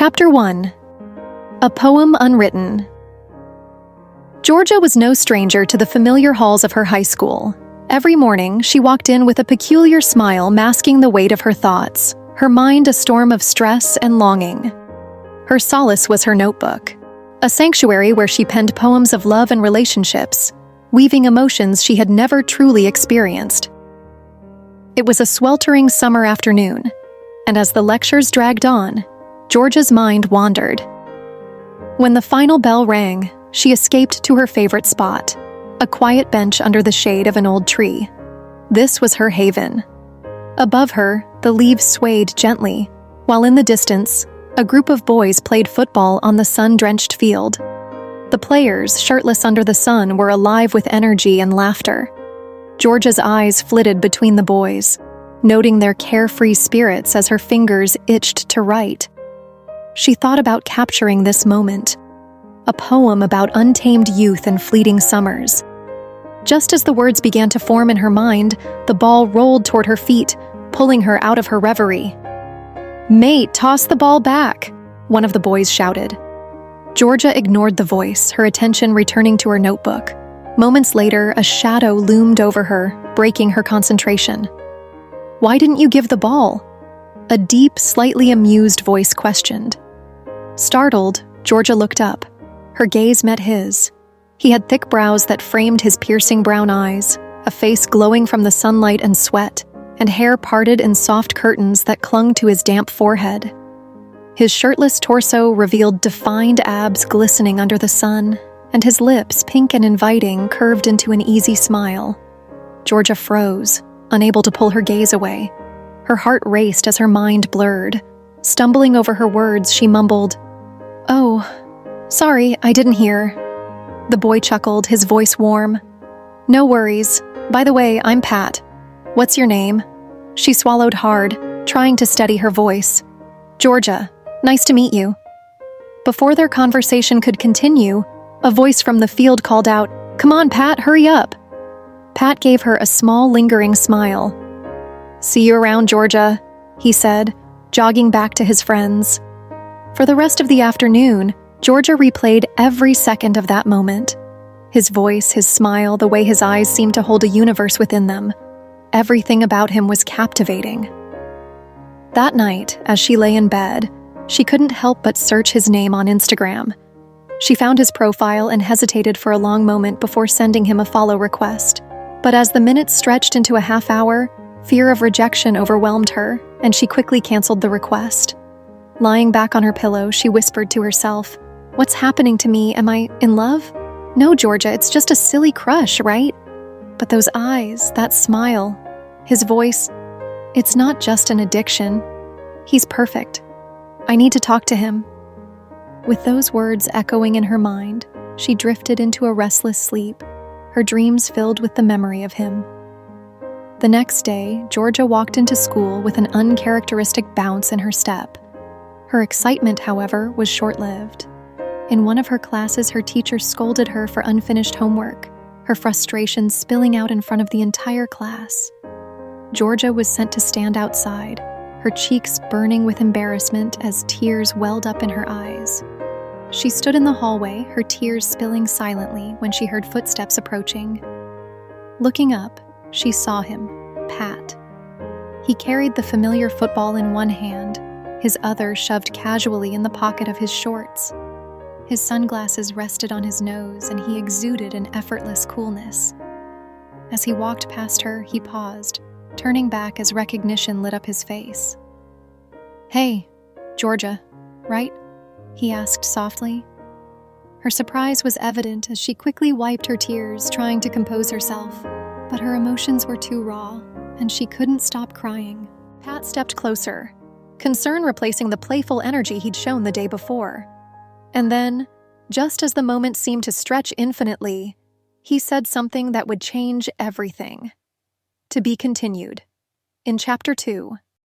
Chapter 1. A Poem Unwritten. Georgia was no stranger to the familiar halls of her high school. Every morning, she walked in with a peculiar smile masking the weight of her thoughts, her mind a storm of stress and longing. Her solace was her notebook, a sanctuary where she penned poems of love and relationships, weaving emotions she had never truly experienced. It was a sweltering summer afternoon, and as the lectures dragged on, Georgia's mind wandered. When the final bell rang, she escaped to her favorite spot, a quiet bench under the shade of an old tree. This was her haven. Above her, the leaves swayed gently, while in the distance, a group of boys played football on the sun-drenched field. The players, shirtless under the sun, were alive with energy and laughter. Georgia's eyes flitted between the boys, noting their carefree spirits as her fingers itched to write. She thought about capturing this moment, a poem about untamed youth and fleeting summers. Just as the words began to form in her mind, the ball rolled toward her feet, pulling her out of her reverie. "Mate, toss the ball back," one of the boys shouted. Georgia ignored the voice, her attention returning to her notebook. Moments later, a shadow loomed over her, breaking her concentration. "Why didn't you give the ball?" A deep, slightly amused voice questioned. Startled, Georgia looked up. Her gaze met his. He had thick brows that framed his piercing brown eyes, a face glowing from the sunlight and sweat, and hair parted in soft curtains that clung to his damp forehead. His shirtless torso revealed defined abs glistening under the sun, and his lips, pink and inviting, curved into an easy smile. Georgia froze, unable to pull her gaze away. Her heart raced as her mind blurred. Stumbling over her words, she mumbled, "Oh, sorry, I didn't hear." The boy chuckled, his voice warm. "No worries. By the way, I'm Pat. What's your name?" She swallowed hard, trying to steady her voice. "Georgia, nice to meet you." Before their conversation could continue, a voice from the field called out, "Come on, Pat, hurry up." Pat gave her a small, lingering smile. "See you around, Georgia," he said, jogging back to his friends. For the rest of the afternoon, Georgia replayed every second of that moment. His voice, his smile, the way his eyes seemed to hold a universe within them. Everything about him was captivating. That night, as she lay in bed, she couldn't help but search his name on Instagram. She found his profile and hesitated for a long moment before sending him a follow request. But as the minutes stretched into a half hour, fear of rejection overwhelmed her, and she quickly canceled the request. Lying back on her pillow, she whispered to herself, "What's happening to me? Am I in love? No, Georgia, it's just a silly crush, right? But those eyes, that smile, his voice, it's not just an addiction. He's perfect. I need to talk to him." With those words echoing in her mind, she drifted into a restless sleep, her dreams filled with the memory of him. The next day, Georgia walked into school with an uncharacteristic bounce in her step. Her excitement, however, was short-lived. In one of her classes, her teacher scolded her for unfinished homework, her frustration spilling out in front of the entire class. Georgia was sent to stand outside, her cheeks burning with embarrassment as tears welled up in her eyes. She stood in the hallway, her tears spilling silently when she heard footsteps approaching. Looking up, she saw him, Pat. He carried the familiar football in one hand, his other shoved casually in the pocket of his shorts. His sunglasses rested on his nose, and he exuded an effortless coolness. As he walked past her, he paused, turning back as recognition lit up his face. "Hey, Georgia, right?" he asked softly. Her surprise was evident as she quickly wiped her tears, trying to compose herself. But her emotions were too raw, and she couldn't stop crying. Pat stepped closer, concern replacing the playful energy he'd shown the day before. And then, just as the moment seemed to stretch infinitely, he said something that would change everything. To be continued. In Chapter 2.